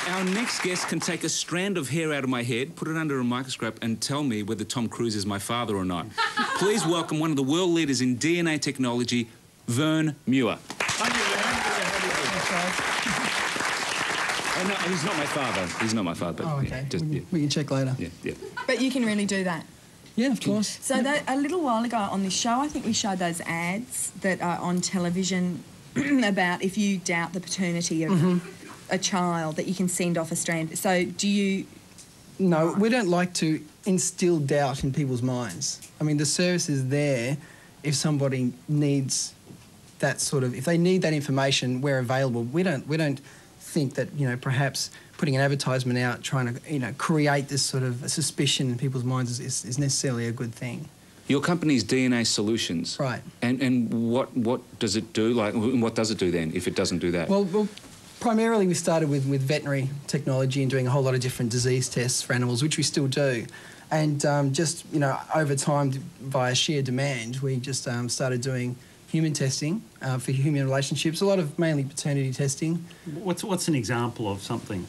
Our next guest can take a strand of hair out of my head, put it under a microscope and tell me whether Tom Cruise is my father or not. Please welcome one of the world leaders in DNA technology, Vern Muir. Thank you, Vern. Oh, no, he's not my father. He's not my father. But, oh, okay. Yeah, we can check later. Yeah. But you can really do that? Yeah, of course. So a little while ago on this show, I think we showed those ads that are on television about if you doubt the paternity of a child, that you can send off a strand. So do you... No, we don't like to instill doubt in people's minds. I mean, the service is there if somebody needs that sort of... If they need that information, we're available. We don't think that, you know, perhaps putting an advertisement out trying to, you know, create this sort of suspicion in people's minds is necessarily a good thing. Your company's DNA Solutions. Right. And what does it do? Like, what does it do then if it doesn't do that? Well, primarily we started with veterinary technology and doing a whole lot of different disease tests for animals, which we still do. And just, you know, over time, via sheer demand, we just started doing human testing for human relationships, a lot of mainly paternity testing. What's an example of something?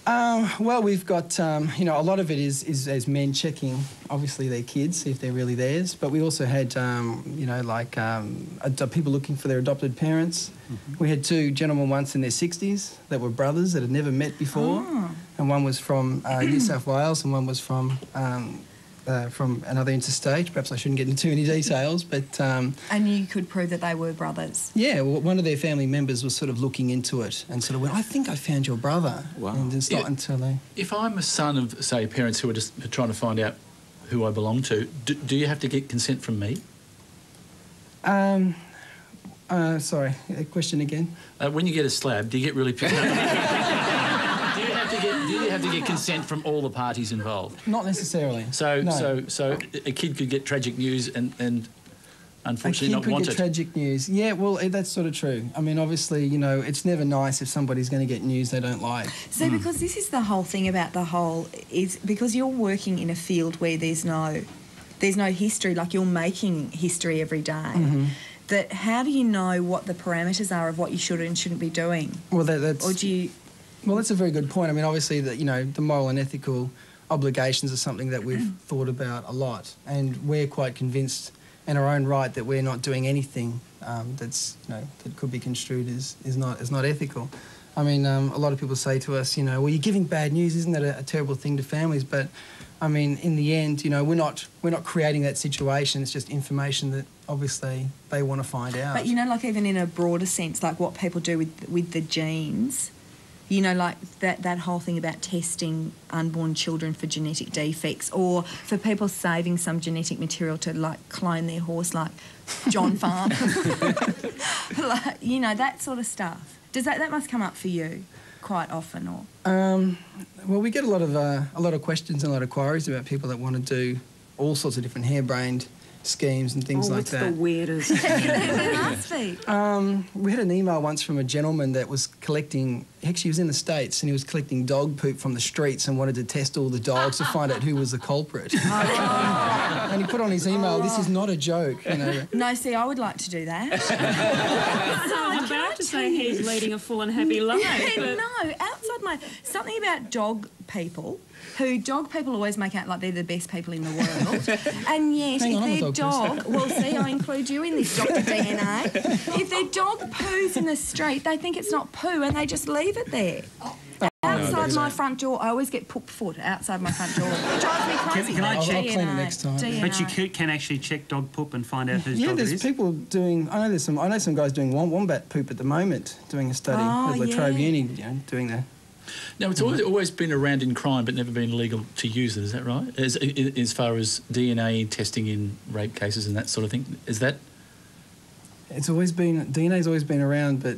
Well, we've got, you know, a lot of it is as men checking, obviously, their kids, see if they're really theirs. But we also had, you know, like people looking for their adopted parents. We had two gentlemen once in their 60s that were brothers that had never met before. Oh. And one was from New South Wales and one was from another interstate. Perhaps I shouldn't get into too many details, but... and you could prove that they were brothers? Yeah, well, one of their family members was sort of looking into it and sort of went, I think I found your brother. Wow. And it's not until they... If I'm a son of, say, parents who are just trying to find out who I belong to, do you have to get consent from me? Sorry, a question again? When you get a slab, do you get really picked up? Do you have to get consent from all the parties involved? Not necessarily. So, no. so a kid could get tragic news and unfortunately not want it. A kid could get tragic news. Yeah, well, that's sort of true. I mean, obviously, you know, it's never nice if somebody's going to get news they don't like. So because this is the whole thing about the whole, is because you're working in a field where there's no history, like you're making history every day. That how do you know what the parameters are of what you should and shouldn't be doing? Well, that's... Or do you... Well, that's a very good point. I mean, obviously, you know, the moral and ethical obligations are something that we've thought about a lot, and we're quite convinced in our own right that we're not doing anything that's, you know, that could be construed as not ethical. I mean, a lot of people say to us, you know, well, you're giving bad news, isn't that a terrible thing to families? But I mean, in the end, you know, we're not creating that situation. It's just information that obviously they want to find out. But you know, like even in a broader sense, like what people do with the genes. You know, like that whole thing about testing unborn children for genetic defects, or for people saving some genetic material to, like, clone their horse, like John Farm. Like, you know, that sort of stuff. That must come up for you quite often, or? Well, we get a lot of questions and a lot of queries about people that want to do all sorts of different harebrained schemes and things like that. What's the weirdest? We had an email once from a gentleman that was collecting... Actually, he was in the States and he was collecting dog poop from the streets and wanted to test all the dogs to find out who was the culprit. And he put on his email, this is not a joke, you know. No, see, I would like to do that. So I was about to say he's leading a full and happy life. But... No, outside something about dog people... Dog people always make out like they're the best people in the world. And yet, if their dog... Well, see, I include you in this, Dr. DNA. If their dog poos in the street, they think it's not poo and they just leave it there. Outside my front door, I always get poop foot outside my front door. It drives me crazy. Can I check? I'll clean it next time. DNA. But you can actually check dog poop and find out whose dog it is? Yeah, there's people doing... I know some guys doing wombat poop at the moment, doing a study at La Trobe Uni, you know, doing the... Now, it's always been around in crime but never been legal to use it, is that right? As far as DNA testing in rape cases and that sort of thing, is that... DNA's always been around, but...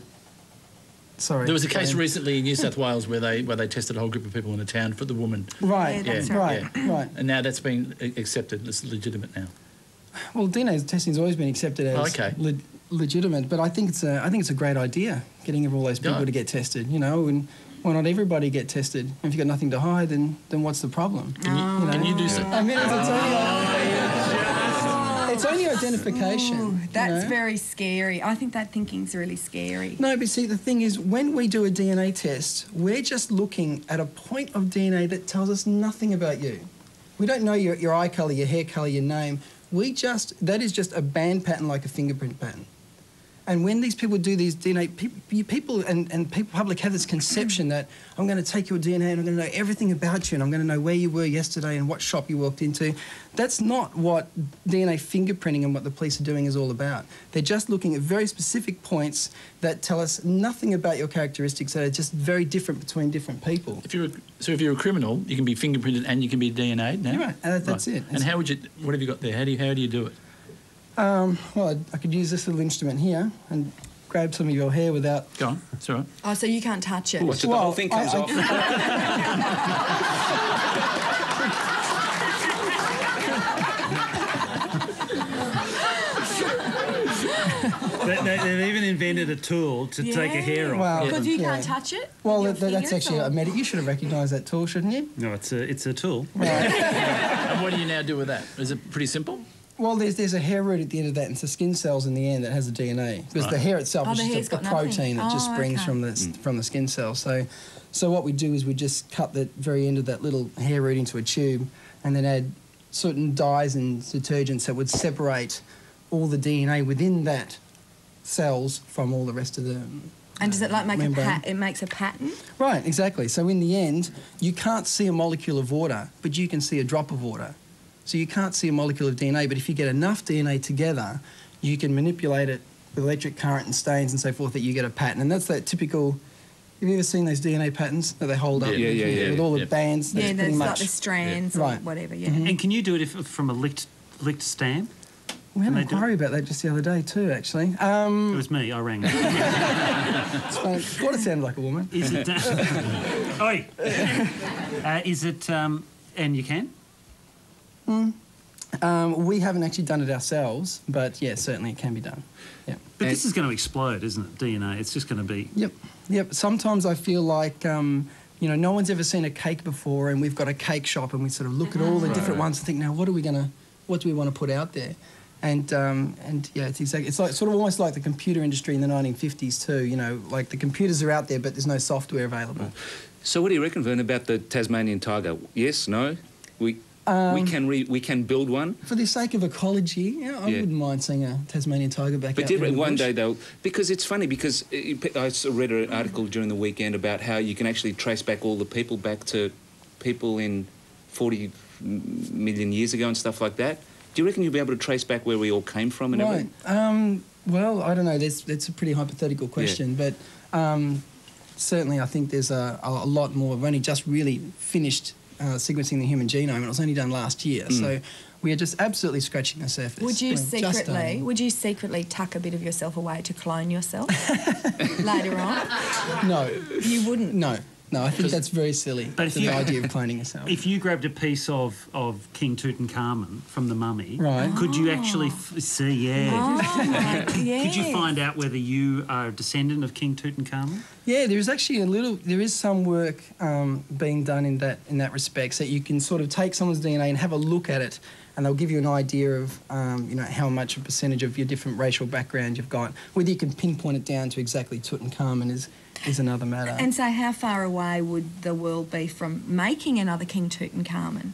Sorry. There was a case recently in New South Wales where they tested a whole group of people in a town for the woman. Right, yeah, that's right. And now that's been accepted, it's legitimate now. Well, DNA testing's always been accepted as legitimate, but I think it's a great idea, getting all those people to get tested, you know, and... Why not everybody get tested? If you've got nothing to hide, then what's the problem? Can you do something? I mean, it's only identification. Ooh, that's you know? very scary. I think that thinking's really scary. No, but see, the thing is, when we do a DNA test, we're just looking at a point of DNA that tells us nothing about you. We don't know your eye colour, your hair colour, your name. That is just a band pattern like a fingerprint pattern. And when these people do these DNA, people public have this conception that I'm going to take your DNA and I'm going to know everything about you and I'm going to know where you were yesterday and what shop you walked into. That's not what DNA fingerprinting and what the police are doing is all about. They're just looking at very specific points that tell us nothing about your characteristics that are just very different between different people. If you're a criminal, you can be fingerprinted and you can be DNA'd now? You're right, and that's right. it. And how would you, what have you got there? How do you do it? Well, I could use this little instrument here and grab some of your hair without... Go on, it's all right. Oh, so you can't touch it? Watch it, the whole thing comes off. They've even invented a tool to take a hair off. Well, Because you yeah. can't touch it? Well, with your that's fingers, actually or- a medic. You should have recognised that tool, shouldn't you? No, it's a tool. And what do you now do with that? Is it pretty simple? Well, there's a hair root at the end of that, and it's the skin cells in the end that has the DNA. Because the hair itself Oh, is the hair's just a got nothing. protein that just Oh, springs okay. from the skin cells. So what we do is we just cut the very end of that little hair root into a tube, and then add certain dyes and detergents that would separate all the DNA within that cells from all the rest of the... And does it like make membrane. it makes a pattern? Right, exactly. So in the end, you can't see a molecule of water, but you can see a drop of water. So you can't see a molecule of DNA, but if you get enough DNA together, you can manipulate it with electric current and stains and so forth that you get a pattern. And that's that typical... Have you ever seen those DNA patterns that they hold up Yeah. with all the bands? That's Yeah, pretty there's like much... the strands or Right. whatever, yeah. And can you do it from a licked stamp? We had Can an they do inquiry about that just the other day too, actually. It was me, I rang. What it sounded like a woman. Is it... Oi! Is it... and you can? We haven't actually done it ourselves, but yeah, certainly it can be done. Yeah. But this is going to explode, isn't it, DNA? It's just going to be... Yep. Sometimes I feel like, no one's ever seen a cake before, and we've got a cake shop, and we sort of look at all the different ones and think, now, what do we want to put out there? And yeah, it's like sort of almost like the computer industry in the 1950s too. You know, like the computers are out there, but there's no software available. So what do you reckon, Vern, about the Tasmanian tiger? Yes, no? We can build one? For the sake of ecology, I wouldn't mind seeing a Tasmanian tiger back out there in the one bush. day, though, because it's funny, because I read an article during the weekend about how you can actually trace back all the people back to people in 40 million years ago and stuff like that. Do you reckon you'll be able to trace back where we all came from and everything? Well, I don't know. That's a pretty hypothetical question, but certainly I think there's a lot more. We've only just really finished sequencing the human genome, and it was only done last year. So we are just absolutely scratching the surface. Would you We're just secretly tuck a bit of yourself away to clone yourself later on? No. You wouldn't? No, I think that's very silly. But if the idea of cloning yourself. If you grabbed a piece of King Tutankhamun from the mummy, Right. could you actually see, Oh, yeah. Could you find out whether you are a descendant of King Tutankhamun? Yeah, there is actually there is some work being done in that respect, so you can sort of take someone's DNA and have a look at it, and they'll give you an idea of how much a percentage of your different racial background you've got. Whether you can pinpoint it down to exactly Tutankhamun is another matter. And so how far away would the world be from making another King Tutankhamun?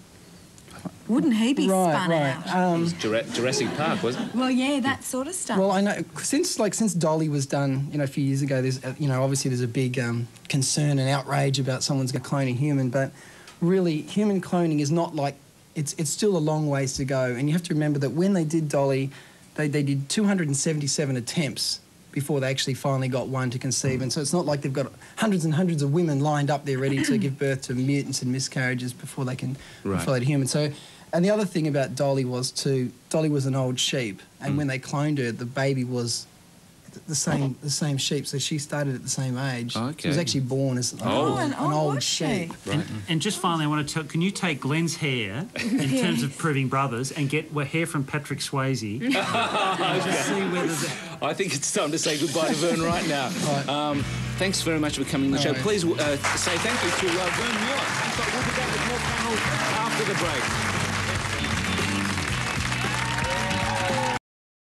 Wouldn't he be spun out? It was Jurassic Park, wasn't it? Well, yeah, that sort of stuff. Well, I know since Dolly was done, a few years ago. There's obviously there's a big concern and outrage about someone's going to clone a human, but really human cloning is not like it's still a long ways to go. And you have to remember that when they did Dolly, they did 277 attempts before they actually finally got one to conceive. And so it's not like they've got hundreds and hundreds of women lined up there ready to give birth to mutants and miscarriages before they can follow the human. So, and the other thing about Dolly was Dolly was an old sheep, and when they cloned her, the baby was the same sheep, so she started at the same age. Okay. She was actually born as an old sheep. Right. And just finally, I want to tell, can you take Glenn's hair in terms of proving brothers and get hair from Patrick Swayze? Just see whether I think it's time to say goodbye to Vern right now. Right. Thanks very much for coming on the show. right. Please say thank you to Vern Muir. We'll be back with more panel after the break.